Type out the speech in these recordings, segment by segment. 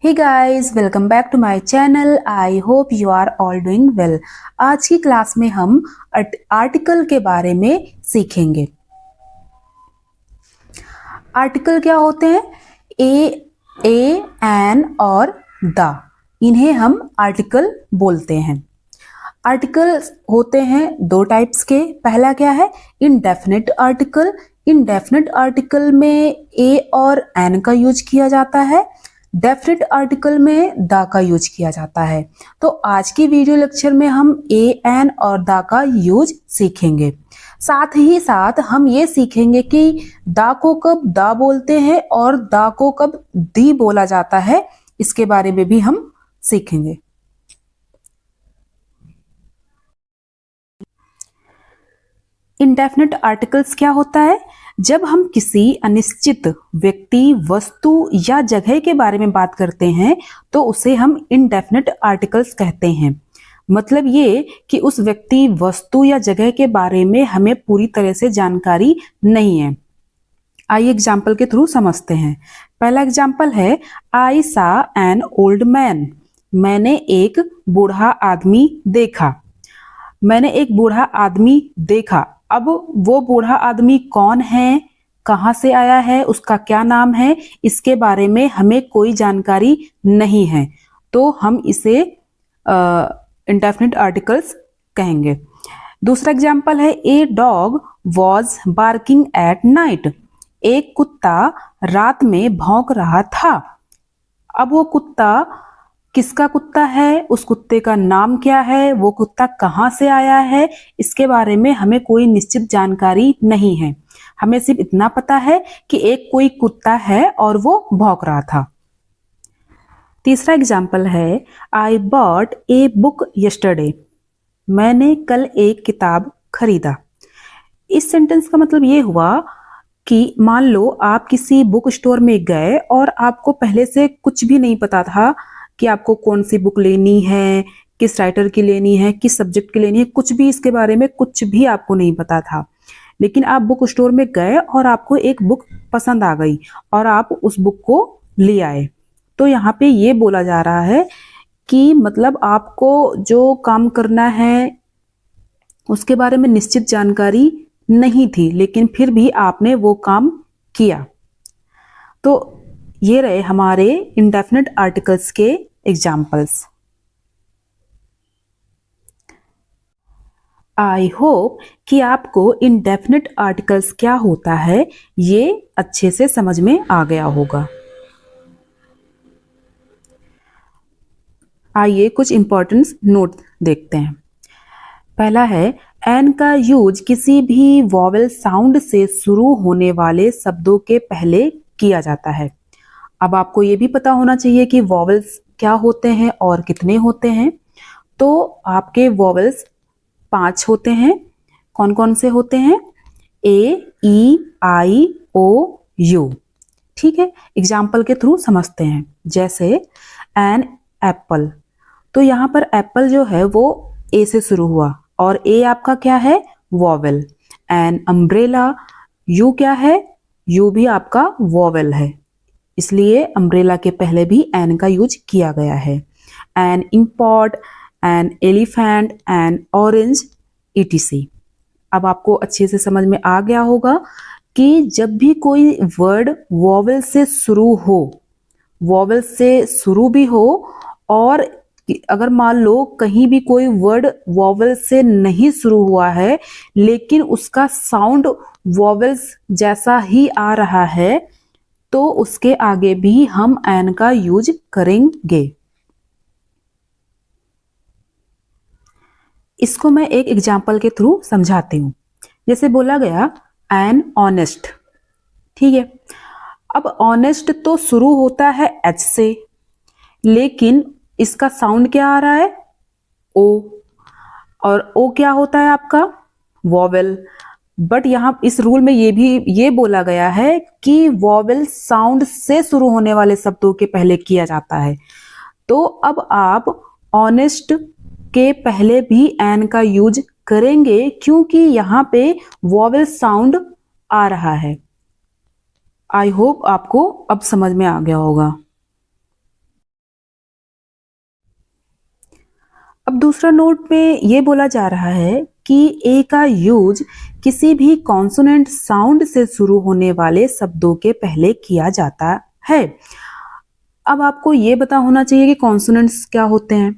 Hey guys, welcome back to my channel. I hope you are all doing well. आज की class में हम article के बारे में सीखेंगे। आर्टिकल क्या होते हैं? ए, एन और द, इन्हें हम आर्टिकल बोलते हैं। आर्टिकल होते हैं दो टाइप्स के। पहला क्या है? Indefinite article. इंडेफिनिट आर्टिकल में ए और एन का यूज किया जाता है। डेफिनिट आर्टिकल में द का यूज किया जाता है। तो आज की वीडियो लेक्चर में हम ए, एन और द का यूज सीखेंगे। साथ ही साथ हम ये सीखेंगे कि द को कब द बोलते हैं और द को कब दी बोला जाता है, इसके बारे में भी हम सीखेंगे। इंडेफिनिट आर्टिकल्स क्या होता है? जब हम किसी अनिश्चित व्यक्ति, वस्तु या जगह के बारे में बात करते हैं तो उसे हम इंडेफिनिट आर्टिकल्स कहते हैं। मतलब ये कि उस व्यक्ति, वस्तु या जगह के बारे में हमें पूरी तरह से जानकारी नहीं है। आइए एग्जाम्पल के थ्रू समझते हैं। पहला एग्जाम्पल है, आई सा एन ओल्ड मैन। मैंने एक बूढ़ा आदमी देखा। मैंने एक बूढ़ा आदमी देखा। अब वो बूढ़ा आदमी कौन है, कहाँ से आया है, उसका क्या नाम है, इसके बारे में हमें कोई जानकारी नहीं है, तो हम इसे इंडेफिनिट आर्टिकल्स कहेंगे। दूसरा एग्जाम्पल है, a dog was barking at night. एक कुत्ता रात में भौंक रहा था। अब वो कुत्ता किसका कुत्ता है, उस कुत्ते का नाम क्या है, वो कुत्ता कहाँ से आया है, इसके बारे में हमें कोई निश्चित जानकारी नहीं है। हमें सिर्फ इतना पता है कि एक कोई कुत्ता है और वो भौंक रहा था। तीसरा एग्जाम्पल है, I bought a book yesterday. मैंने कल एक किताब खरीदा। इस सेंटेंस का मतलब ये हुआ कि मान लो आप किसी बुक स्टोर में गए और आपको पहले से कुछ भी नहीं पता था कि आपको कौन सी बुक लेनी है, किस राइटर की लेनी है, किस सब्जेक्ट की लेनी है, कुछ भी इसके बारे में कुछ भी आपको नहीं पता था। लेकिन आप बुक स्टोर में गए और आपको एक बुक पसंद आ गई और आप उस बुक को ले आए। तो यहाँ पे ये बोला जा रहा है कि मतलब आपको जो काम करना है उसके बारे में निश्चित जानकारी नहीं थी, लेकिन फिर भी आपने वो काम किया। तो ये रहे हमारे इंडेफिनिट आर्टिकल्स के एग्जाम्पल्स। आई होप कि आपको इंडेफिनिट आर्टिकल्स क्या होता है ये अच्छे से समझ में आ गया होगा। आइए कुछ इंपॉर्टेंट नोट देखते हैं। पहला है, एन का यूज किसी भी वॉवेल साउंड से शुरू होने वाले शब्दों के पहले किया जाता है। अब आपको ये भी पता होना चाहिए कि वॉवेल्स क्या होते हैं और कितने होते हैं। तो आपके वॉवेल्स 5 होते हैं। कौन कौन से होते हैं? ए, ई, आई, ओ, यू। ठीक है, एग्जाम्पल के थ्रू समझते हैं। जैसे एन एप्पल, तो यहाँ पर एप्पल जो है वो ए से शुरू हुआ और ए आपका क्या है? वॉवेल। एन अम्ब्रेला, यू क्या है? यू भी आपका वॉवेल है, इसलिए अम्ब्रेला के पहले भी एन का यूज किया गया है। An import, an elephant, an orange, etc। अब आपको अच्छे से समझ में आ गया होगा कि जब भी कोई वर्ड वॉवेल से शुरू हो, वॉवेल से शुरू भी हो, और अगर मान लो कहीं भी कोई वर्ड वॉवेल से नहीं शुरू हुआ है लेकिन उसका साउंड वॉवेल्स जैसा ही आ रहा है, तो उसके आगे भी हम एन का यूज करेंगे। इसको मैं एक एग्जाम्पल के थ्रू समझाती हूं। जैसे बोला गया, एन ऑनेस्ट। ठीक है, अब ऑनेस्ट तो शुरू होता है एच से, लेकिन इसका साउंड क्या आ रहा है? ओ। और ओ क्या होता है आपका? वॉवेल। बट यहां इस रूल में ये बोला गया है कि वॉवेल साउंड से शुरू होने वाले शब्दों के पहले किया जाता है। तो अब आप ऑनेस्ट के पहले भी एन का यूज करेंगे क्योंकि यहां पे वॉवेल साउंड आ रहा है। आई होप आपको अब समझ में आ गया होगा। अब दूसरा नोट में ये बोला जा रहा है कि ए का यूज किसी भी कॉन्सोनेंट साउंड से शुरू होने वाले शब्दों के पहले किया जाता है। अब आपको ये पता होना चाहिए कि कॉन्सोनेंट्स क्या होते हैं।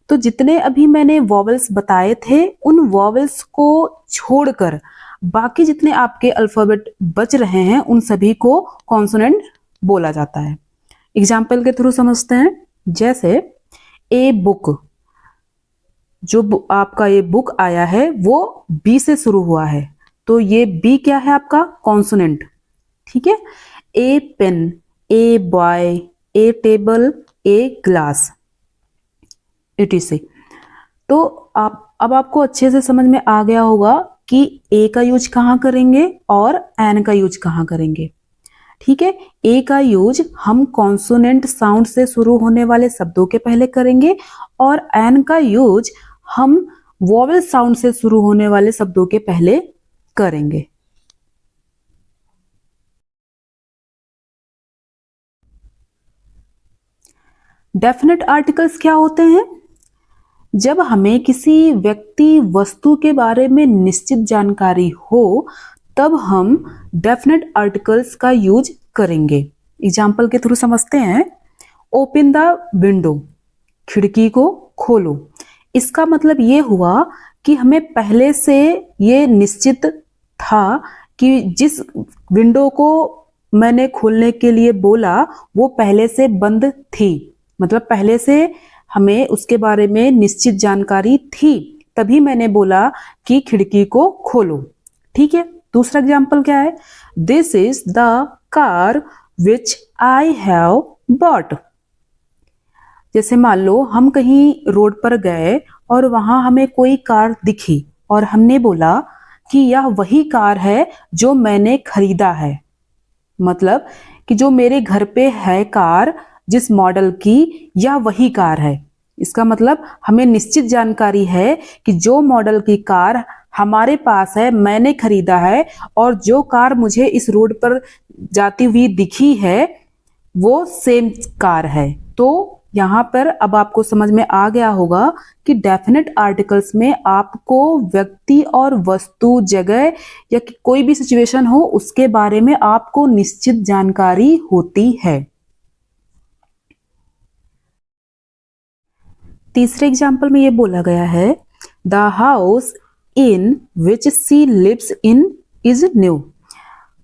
तो जितने अभी मैंने वॉवेल्स बताए थे उन वॉवेल्स को छोड़कर बाकी जितने आपके अल्फाबेट बच रहे हैं उन सभी को कॉन्सोनेंट बोला जाता है। एग्जाम्पल के थ्रू समझते हैं। जैसे ए बुक, जो आपका ये बुक आया है वो बी से शुरू हुआ है, तो ये बी क्या है आपका कॉन्सोनेंट। ठीक है। A pen, a boy, a table, a glass, etc। तो अब आपको अच्छे से समझ में आ गया होगा कि ए का यूज कहाँ करेंगे और एन का यूज कहाँ करेंगे। ठीक है। ए का यूज हम कॉन्सोनेंट साउंड से शुरू होने वाले शब्दों के पहले करेंगे और एन का यूज हम वॉवेल साउंड से शुरू होने वाले शब्दों के पहले करेंगे। डेफिनेट आर्टिकल्स क्या होते हैं? जब हमें किसी व्यक्ति वस्तु के बारे में निश्चित जानकारी हो तब हम डेफिनेट आर्टिकल्स का यूज करेंगे। एग्जाम्पल के थ्रू समझते हैं। ओपन द विंडो, खिड़की को खोलो। इसका मतलब ये हुआ कि हमें पहले से ये निश्चित था कि जिस विंडो को मैंने खोलने के लिए बोला वो पहले से बंद थी, मतलब पहले से हमें उसके बारे में निश्चित जानकारी थी, तभी मैंने बोला कि खिड़की को खोलो। ठीक है। दूसरा एग्जाम्पल क्या है? This is the car which I have bought. जैसे मान लो हम कहीं रोड पर गए और वहां हमें कोई कार दिखी और हमने बोला कि यह वही कार है जो मैंने खरीदा है, मतलब कि जो मेरे घर पे है कार जिस मॉडल की, यह वही कार है। इसका मतलब हमें निश्चित जानकारी है कि जो मॉडल की कार हमारे पास है, मैंने खरीदा है, और जो कार मुझे इस रोड पर जाती हुई दिखी है वो सेम कार है। तो यहाँ पर अब आपको समझ में आ गया होगा कि डेफिनेट आर्टिकल्स में आपको व्यक्ति और वस्तु, जगह या कोई भी सिचुएशन हो उसके बारे में आपको निश्चित जानकारी होती है। तीसरे एग्जाम्पल में ये बोला गया है, the house in which she lives in is new.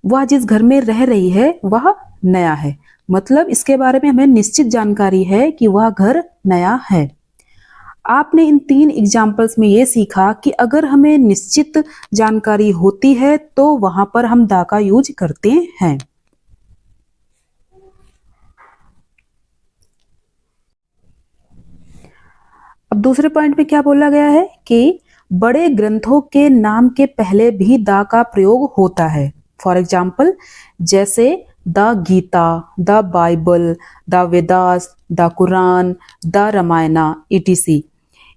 वह जिस घर में रह रही है वह नया है, मतलब इसके बारे में हमें निश्चित जानकारी है कि वह घर नया है। आपने इन 3 एग्जाम्पल्स में यह सीखा कि अगर हमें निश्चित जानकारी होती है तो वहां पर हम द का यूज करते हैं। अब दूसरे पॉइंट में क्या बोला गया है कि बड़े ग्रंथों के नाम के पहले भी द का प्रयोग होता है। फॉर एग्जाम्पल, जैसे the Gita, the Bible, the Vedas, the Quran, the Ramayana, etc।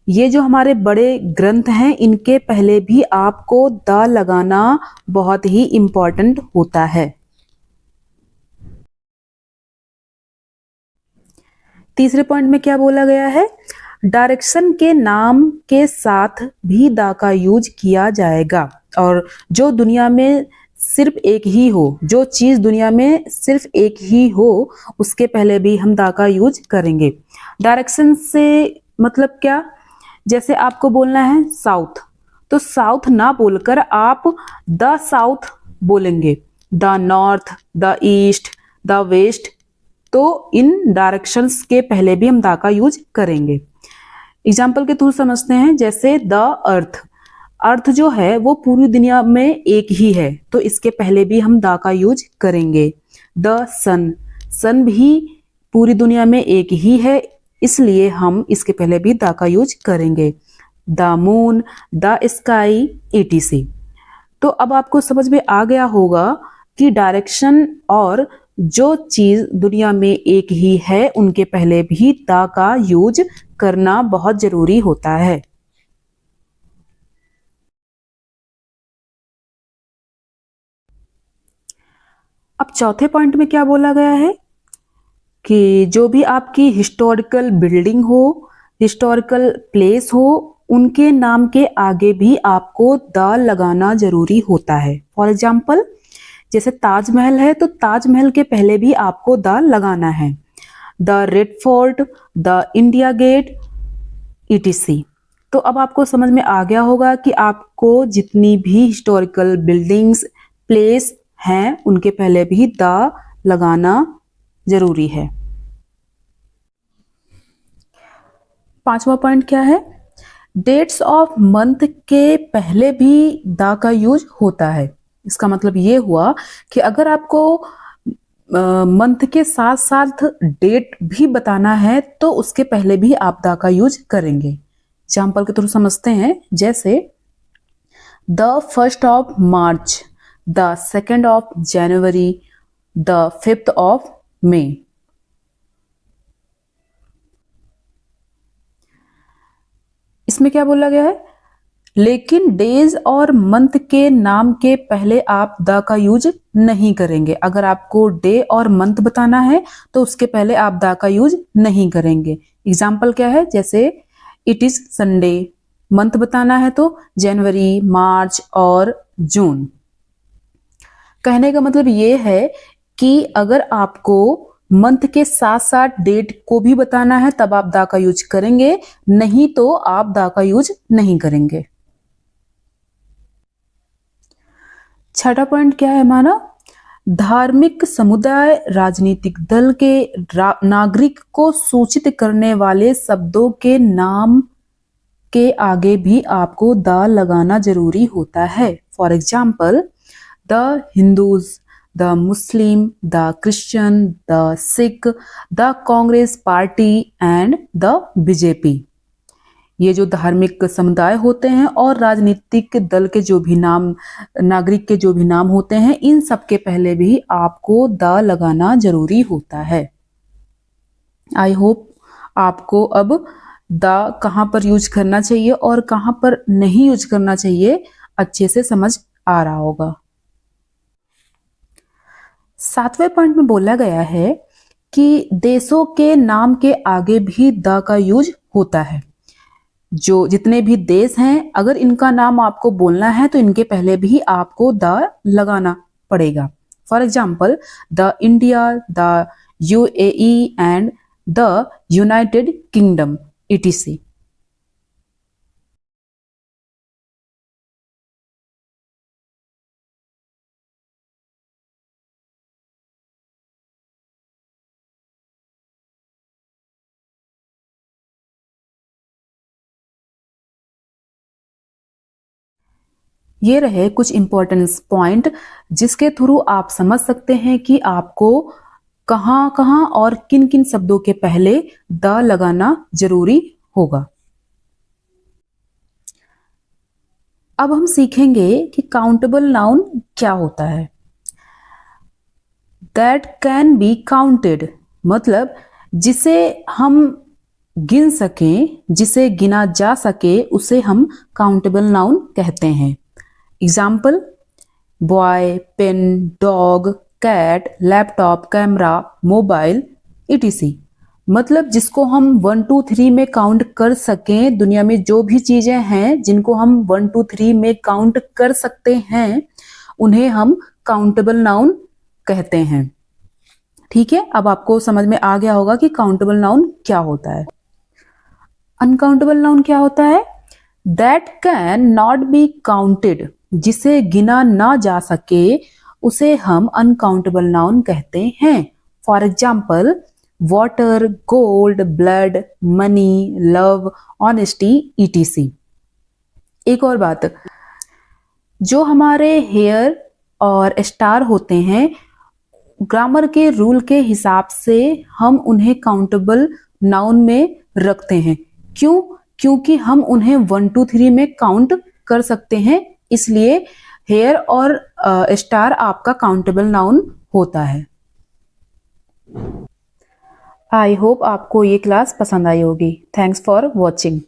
ये जो हमारे बड़े ग्रंथ हैं इनके पहले भी आपको द लगाना बहुत ही इंपॉर्टेंट होता है। तीसरे पॉइंट में क्या बोला गया है? डायरेक्शन के नाम के साथ भी द का यूज किया जाएगा, और जो दुनिया में सिर्फ एक ही हो, जो चीज दुनिया में सिर्फ एक ही हो, उसके पहले भी हम द का यूज करेंगे। डायरेक्शन से मतलब क्या? जैसे आपको बोलना है साउथ, तो साउथ ना बोलकर आप द साउथ बोलेंगे, the north, the east, the west. तो इन डायरेक्शंस के पहले भी हम द का यूज करेंगे। एग्जाम्पल के थ्रू समझते हैं। जैसे द अर्थ, अर्थ जो है वो पूरी दुनिया में एक ही है, तो इसके पहले भी हम द का यूज करेंगे। द सन, सन भी पूरी दुनिया में एक ही है, इसलिए हम इसके पहले भी द का यूज करेंगे। The moon, the sky, etc। तो अब आपको समझ में आ गया होगा कि डायरेक्शन और जो चीज दुनिया में एक ही है उनके पहले भी द का यूज करना बहुत जरूरी होता है। अब चौथे पॉइंट में क्या बोला गया है कि जो भी आपकी हिस्टोरिकल बिल्डिंग हो हिस्टोरिकल प्लेस हो, उनके नाम के आगे भी आपको द लगाना जरूरी होता है। फॉर एग्जाम्पल जैसे ताजमहल है तो ताजमहल के पहले भी आपको द लगाना है। The Red Fort, the India Gate, etc. तो अब आपको समझ में आ गया होगा कि आपको जितनी भी हिस्टोरिकल बिल्डिंग्स, प्लेस हैं उनके पहले भी द लगाना जरूरी है। 5वां पॉइंट क्या है? डेट्स ऑफ मंथ के पहले भी द का यूज होता है। इसका मतलब ये हुआ कि अगर आपको मंथ के साथ साथ डेट भी बताना है तो उसके पहले भी आप द का यूज करेंगे। एग्जाम्पल के थ्रू समझते हैं, जैसे the 1st of March, the 2nd of January, the 5th of May. इसमें क्या बोला गया है? लेकिन डेज और मंथ के नाम के पहले आप द का यूज नहीं करेंगे। अगर आपको डे और मंथ बताना है तो उसके पहले आप द का यूज नहीं करेंगे। एग्जाम्पल क्या है? जैसे इट इज संडे, मंथ बताना है तो जनवरी, मार्च और जून। कहने का मतलब ये है कि अगर आपको मंथ के साथ साथ डेट को भी बताना है तब आप द का यूज करेंगे, नहीं तो आप द का यूज नहीं करेंगे। 6वां पॉइंट क्या है हमारा? धार्मिक समुदाय, राजनीतिक दल के नागरिक को सूचित करने वाले शब्दों के नाम के आगे भी आपको द लगाना जरूरी होता है। For example the Hindus, the Muslim, the Christian, the Sikh, the Congress party and the BJP. ये जो धार्मिक समुदाय होते हैं और राजनीतिक दल के जो भी नाम, नागरिक के जो भी नाम होते हैं, इन सब के पहले भी आपको द लगाना जरूरी होता है। आई होप आपको अब द कहाँ पर यूज करना चाहिए और कहाँ पर नहीं यूज करना चाहिए अच्छे से समझ आ रहा होगा। 7वें पॉइंट में बोला गया है कि देशों के नाम के आगे भी द का यूज होता है। जो जितने भी देश हैं, अगर इनका नाम आपको बोलना है तो इनके पहले भी आपको द लगाना पड़ेगा। For example the India, the UAE and the United kingdom, etc. ये रहे कुछ इंपॉर्टेंस पॉइंट जिसके थ्रू आप समझ सकते हैं कि आपको कहाँ कहाँ और किन किन शब्दों के पहले द लगाना जरूरी होगा। अब हम सीखेंगे कि काउंटेबल नाउन क्या होता है। दैट कैन बी काउंटेड, मतलब जिसे हम गिन सकें, जिसे गिना जा सके, उसे हम काउंटेबल नाउन कहते हैं। Example boy, pen, dog, cat, laptop, camera, mobile, etc. मतलब जिसको हम 1 2 3 में काउंट कर सकें। दुनिया में जो भी चीजें हैं जिनको हम 1 2 3 में काउंट कर सकते हैं उन्हें हम काउंटेबल नाउन कहते हैं। ठीक है, अब आपको समझ में आ गया होगा कि काउंटेबल नाउन क्या होता है। अनकाउंटेबल नाउन क्या होता है? That can not be counted, जिसे गिना ना जा सके उसे हम अनकाउंटेबल नाउन कहते हैं। For example water, gold, blood, money, love, honesty, etc. एक और बात, जो हमारे हेयर और स्टार होते हैं, ग्रामर के रूल के हिसाब से हम उन्हें काउंटेबल नाउन में रखते हैं। क्यों? क्योंकि हम उन्हें 1 2 3 में काउंट कर सकते हैं, इसलिए हेयर और स्टार आपका काउंटेबल नाउन होता है। आई होप आपको ये क्लास पसंद आई होगी। Thanks for watching.